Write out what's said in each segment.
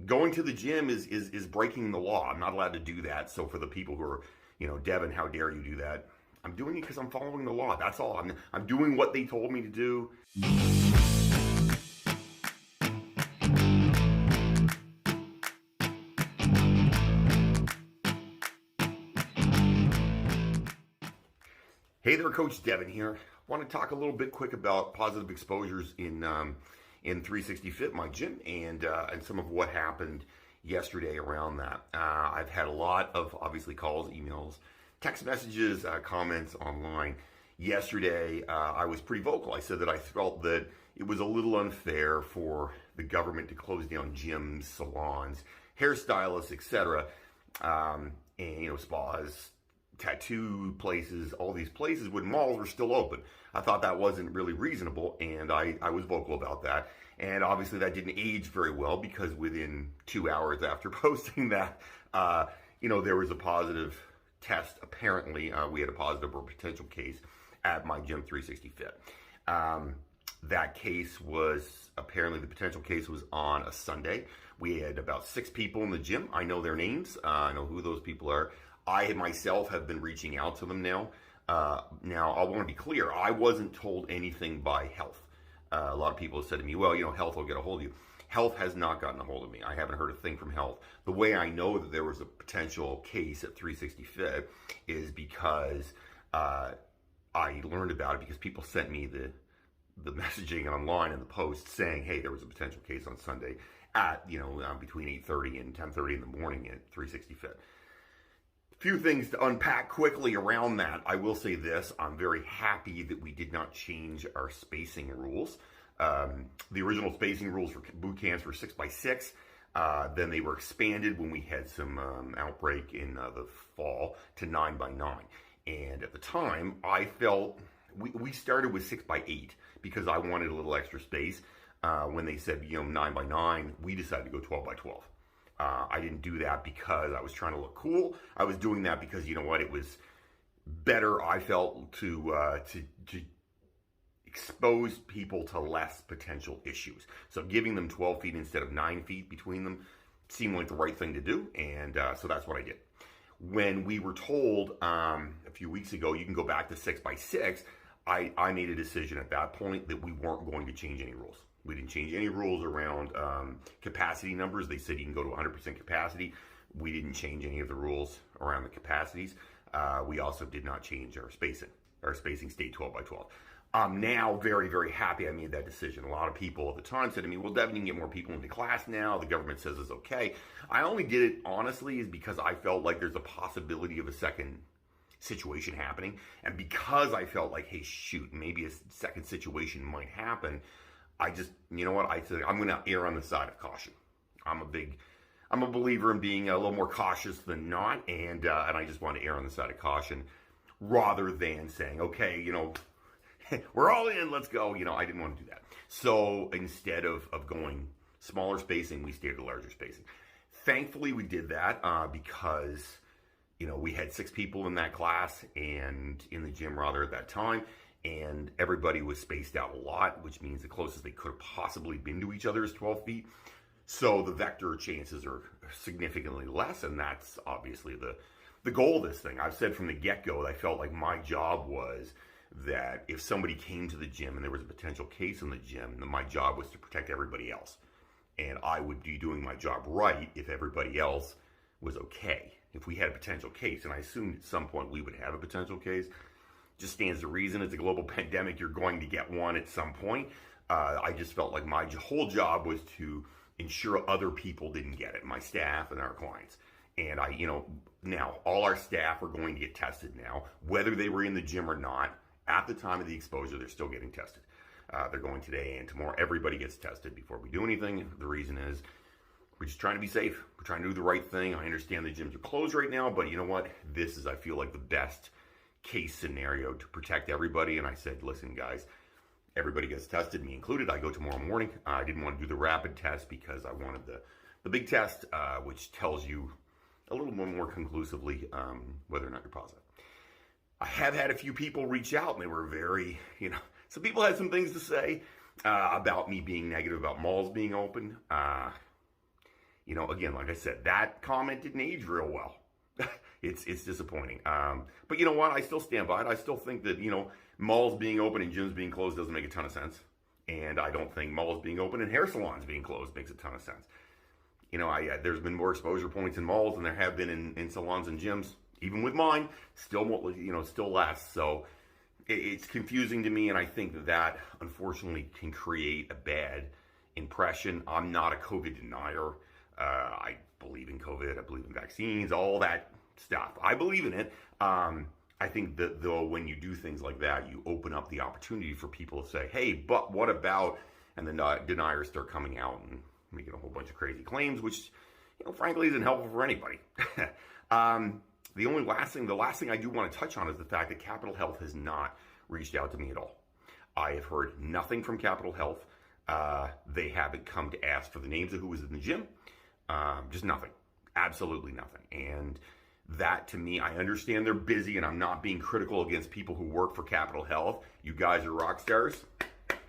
going to the gym is breaking the law. I'm not allowed to do that. So for the people who are, Devin, how dare you do that? I'm doing it because I'm following the law. That's all. I'm doing what they told me to do. Hey there, Coach Devin here. I want to talk a little bit quick about positive exposures in 360 Fit, my gym, and some of what happened yesterday around that. I've had a lot of obviously calls, emails, text messages, comments online. Yesterday, I was pretty vocal. I said that I felt that it was a little unfair for the government to close down gyms, salons, hairstylists, etc., and spas, tattoo places, all these places when malls were still open. I thought that wasn't really reasonable, and I was vocal about that. And obviously that didn't age very well, because within 2 hours after posting that, there was a positive test. Apparently, we had a positive or potential case at my gym, 360 Fit. That case was, apparently the potential case was on a Sunday. We had about 6 people in the gym. I know their names. I know who those people are. I myself have been reaching out to them now. Now, I want to be clear. I wasn't told anything by health. A lot of people have said to me, well, health will get a hold of you. Health has not gotten a hold of me. I haven't heard a thing from health. The way I know that there was a potential case at 360 Fit is because I learned about it because people sent me the messaging online and the post saying, hey, there was a potential case on Sunday at, between 8:30 and 10:30 in the morning at 360 Fit. Few things to unpack quickly around that. I will say this: I'm very happy that we did not change our spacing rules. The original spacing rules for boot camps were 6x6. Then they were expanded when we had some outbreak in the fall to 9x9. And at the time, I felt we started with 6x8 because I wanted a little extra space. When they said 9x9, we decided to go 12x12. I didn't do that because I was trying to look cool. I was doing that because, it was better, I felt, to expose people to less potential issues. So giving them 12 feet instead of 9 feet between them seemed like the right thing to do, and so that's what I did. When we were told a few weeks ago, you can go back to 6x6, I made a decision at that point that we weren't going to change any rules. We didn't change any rules around capacity numbers. They said you can go to 100% capacity. We didn't change any of the rules around the capacities. We also did not change our spacing. Our spacing stayed 12x12. I'm now very, very happy I made that decision. A lot of people at the time said to me, well, Devin, you can get more people into class now. The government says it's okay. I only did it, honestly, is because I felt like there's a possibility of a second situation happening. And because I felt like, hey, shoot, maybe a second situation might happen, I just, I said, I'm going to err on the side of caution. I'm a believer in being a little more cautious than not. And I just want to err on the side of caution rather than saying, okay, we're all in, let's go. I didn't want to do that. So instead of going smaller spacing, we stayed at a larger spacing. Thankfully, we did that because, we had 6 people in that class and in the gym rather at that time. And everybody was spaced out a lot, which means the closest they could have possibly been to each other is 12 feet. So the vector chances are significantly less, and that's obviously the goal of this thing. I've said from the get-go that I felt like my job was that if somebody came to the gym and there was a potential case in the gym, then my job was to protect everybody else. And I would be doing my job right if everybody else was okay. If we had a potential case, and I assumed at some point we would have a potential case, just stands to reason. It's a global pandemic. You're going to get one at some point. I just felt like my whole job was to ensure other people didn't get it, my staff and our clients. And now all our staff are going to get tested now, whether they were in the gym or not. At the time of the exposure, they're still getting tested. They're going today and tomorrow. Everybody gets tested before we do anything. The reason is we're just trying to be safe. We're trying to do the right thing. I understand the gyms are closed right now, but you know what? This is, I feel like, the best case scenario to protect everybody. And I said, listen, guys, everybody gets tested, me included. I go tomorrow morning. I didn't want to do the rapid test because I wanted the big test, which tells you a little more conclusively whether or not you're positive. I have had a few people reach out, and they were very, some people had some things to say about me being negative about malls being open. Again, like I said, that comment didn't age real well. It's disappointing. But you know what? I still stand by it. I still think that, malls being open and gyms being closed doesn't make a ton of sense. And I don't think malls being open and hair salons being closed makes a ton of sense. There's been more exposure points in malls than there have been in salons and gyms. Even with mine, still less. So it's confusing to me, and I think that unfortunately can create a bad impression. I'm not a COVID denier. I believe in COVID. I believe in vaccines, all that stuff. I believe in it. I think that though when you do things like that, you open up the opportunity for people to say, hey, but what about, and then deniers start coming out and making a whole bunch of crazy claims, which, frankly isn't helpful for anybody. The last thing I do want to touch on is the fact that Capitol Health has not reached out to me at all. I have heard nothing from Capitol Health. They haven't come to ask for the names of who was in the gym. Just nothing. Absolutely nothing. And that, to me, I understand they're busy, and I'm not being critical against people who work for Capitol Health. You guys are rock stars.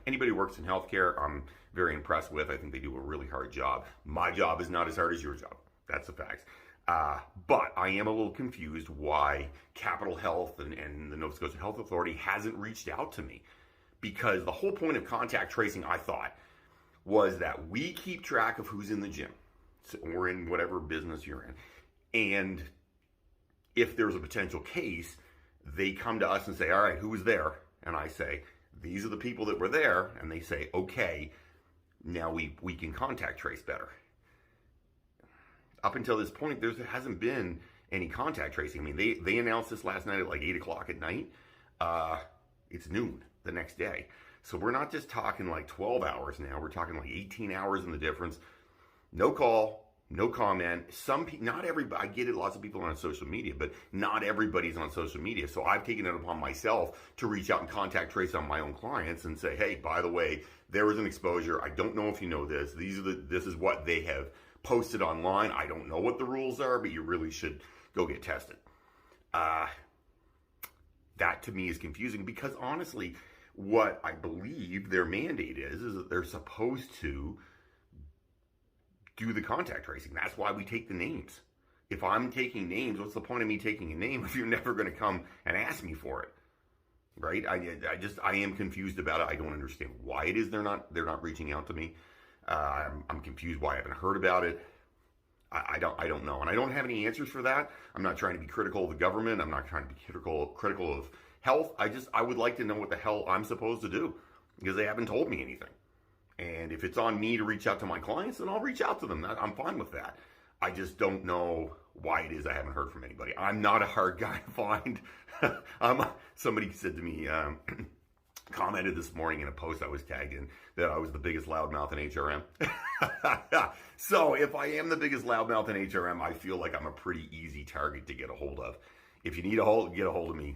Anybody who works in healthcare, I'm very impressed with. I think they do a really hard job. My job is not as hard as your job. That's the facts. But I am a little confused why Capitol Health and the Nova Scotia Health Authority hasn't reached out to me. Because the whole point of contact tracing, I thought, was that we keep track of who's in the gym or in whatever business you're in. And if there's a potential case, they come to us and say, all right, who was there? And I say, these are the people that were there. And they say, okay, now we can contact trace better. Up until this point, there hasn't been any contact tracing. I mean, they announced this last night at like 8 o'clock at night. It's noon the next day. So we're not just talking like 12 hours now. We're talking like 18 hours in the difference. No call, no comment. Not everybody, I get it, lots of people are on social media, but not everybody's on social media. So I've taken it upon myself to reach out and contact trace on my own clients and say, hey, by the way, there was an exposure. I don't know if you know this. This is what they have posted online. I don't know what the rules are, but you really should go get tested. That to me is confusing because honestly, what I believe their mandate is that they're supposed to do the contact tracing. That's why we take the names. If I'm taking names, what's the point of me taking a name if you're never going to come and ask me for it? Right? I am confused about it. I don't understand why it is they're not reaching out to me. I'm confused why I haven't heard about it. I don't know, and I don't have any answers for that. I'm not trying to be critical of the government. I'm not trying to be critical of health. I would like to know what the hell I'm supposed to do because they haven't told me anything. And if it's on me to reach out to my clients, then I'll reach out to them. I'm fine with that. I just don't know why it is I haven't heard from anybody. I'm not a hard guy to find. Somebody said to me, commented this morning in a post I was tagged in that I was the biggest loudmouth in HRM. So if I am the biggest loudmouth in HRM, I feel like I'm a pretty easy target to get a hold of. If you need get a hold of me,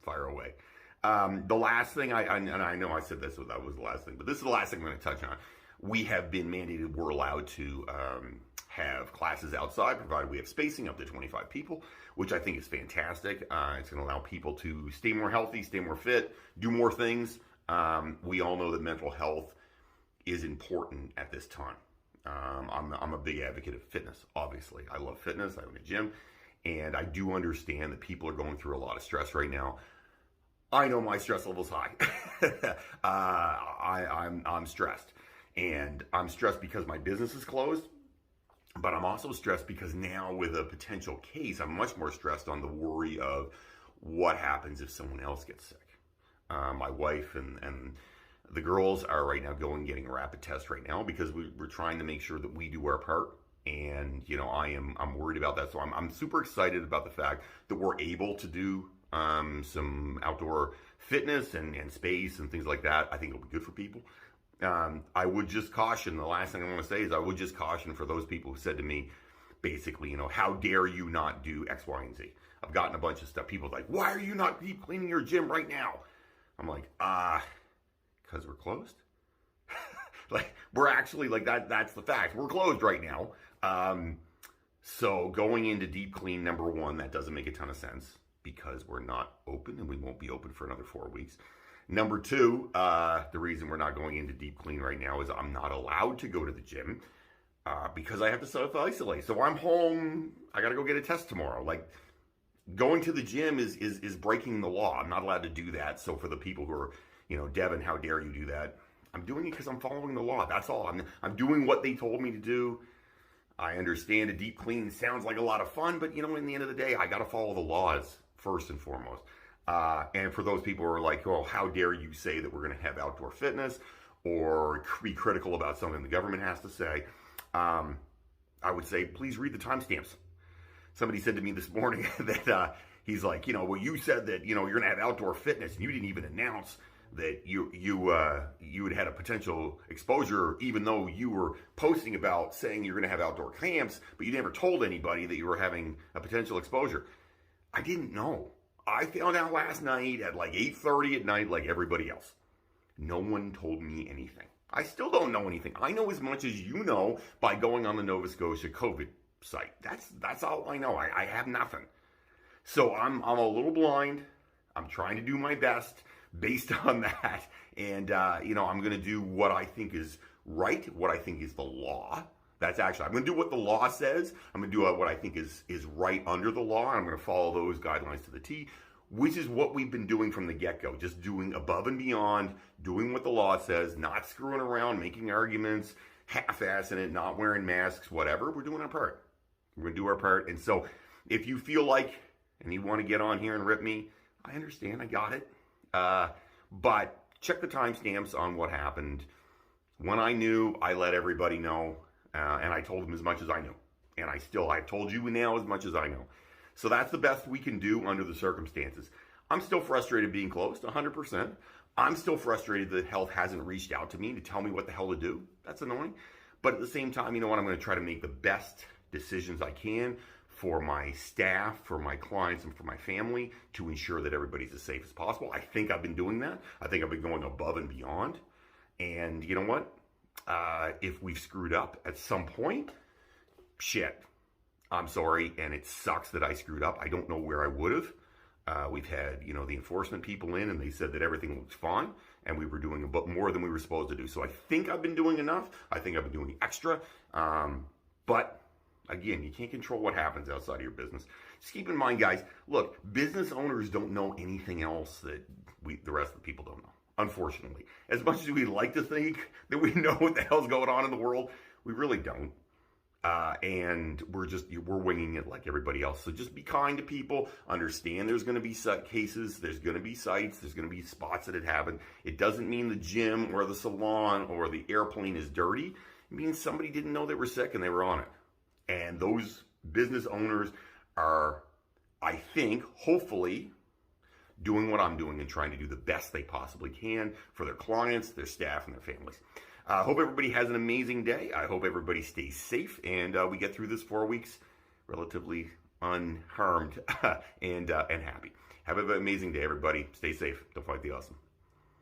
fire away. The last thing and I know I said that was the last thing, but this is the last thing I'm going to touch on. We have been mandated, we're allowed to have classes outside, provided we have spacing up to 25 people, which I think is fantastic. It's going to allow people to stay more healthy, stay more fit, do more things. We all know that mental health is important at this time. I'm a big advocate of fitness, obviously. I love fitness. I own a gym, and I do understand that people are going through a lot of stress right now. I know my stress level's high. I'm stressed, and I'm stressed because my business is closed. But I'm also stressed because now with a potential case, I'm much more stressed on the worry of what happens if someone else gets sick. My wife and the girls are right now getting a rapid test right now because we're trying to make sure that we do our part. And, I'm worried about that. So I'm super excited about the fact that we're able to do some outdoor fitness and space and things like that. I think it'll be good for people. I would just caution, the last thing I want to say is I would just caution for those people who said to me, basically, how dare you not do X, Y, and Z? I've gotten a bunch of stuff. People are like, why are you not deep cleaning your gym right now? I'm like, because we're closed. We're actually that's the fact. We're closed right now. So going into deep clean, number one, that doesn't make a ton of sense because we're not open and we won't be open for another 4 weeks. Number two, the reason we're not going into deep clean right now is I'm not allowed to go to the gym. because I have to self-isolate. So I'm home. I got to go get a test tomorrow. Like, going to the gym is breaking the law. I'm not allowed to do that. So for the people who are, Devin, how dare you do that? I'm doing it because I'm following the law. That's all. I'm doing what they told me to do. I understand a deep clean sounds like a lot of fun, but in the end of the day, I got to follow the laws first and foremost. And for those people who are like, well, how dare you say that we're going to have outdoor fitness or be critical about something the government has to say, I would say, please read the timestamps. Somebody said to me this morning that he's like, well, you said that, you're going to have outdoor fitness and you didn't even announce that you had had a potential exposure, even though you were posting about saying you're going to have outdoor camps, but you never told anybody that you were having a potential exposure. I didn't know. I found out last night at like 8:30 at night, like everybody else. No one told me anything. I still don't know anything. I know as much as you know by going on the Nova Scotia COVID site. That's all I know. I have nothing. So I'm a little blind. I'm trying to do my best based on that. And, I'm going to do what I think is right, what I think is the law. I'm going to do what the law says. I'm going to do what I think is right under the law. And I'm going to follow those guidelines to the T, which is what we've been doing from the get-go. Just doing above and beyond, doing what the law says, not screwing around, making arguments, half-assing it, not wearing masks, whatever. We're doing our part. We're going to do our part. And so if you feel like, and you want to get on here and rip me, I understand. I got it. But check the timestamps on what happened. When I knew, I let everybody know, and I told them as much as I knew. And I've told you now as much as I know. So that's the best we can do under the circumstances. I'm still frustrated being closed, 100%. I'm still frustrated that health hasn't reached out to me to tell me what the hell to do. That's annoying. But at the same time, you know what? I'm going to try to make the best decisions I can for my staff, for my clients, and for my family to ensure that everybody's as safe as possible. I think I've been doing that. I think I've been going above and beyond. And you know what? If we've screwed up at some point, shit, I'm sorry. And it sucks that I screwed up. I don't know where I would have. We've had, the enforcement people in, and they said that everything looked fine, and we were doing a bit more than we were supposed to do. So I think I've been doing enough. I think I've been doing extra. But again, you can't control what happens outside of your business. Just keep in mind, guys, look, business owners don't know anything else that the rest of the people don't know, unfortunately. As much as we like to think that we know what the hell's going on in the world, we really don't. And we're winging it like everybody else. So just be kind to people. Understand there's going to be cases, there's going to be sites, there's going to be spots that it happened. It doesn't mean the gym or the salon or the airplane is dirty. It means somebody didn't know they were sick and they were on it. And those business owners are, I think, hopefully, doing what I'm doing and trying to do the best they possibly can for their clients, their staff, and their families. I hope everybody has an amazing day. I hope everybody stays safe and we get through this 4 weeks relatively unharmed and happy. Have an amazing day, everybody. Stay safe. Don't fight the awesome.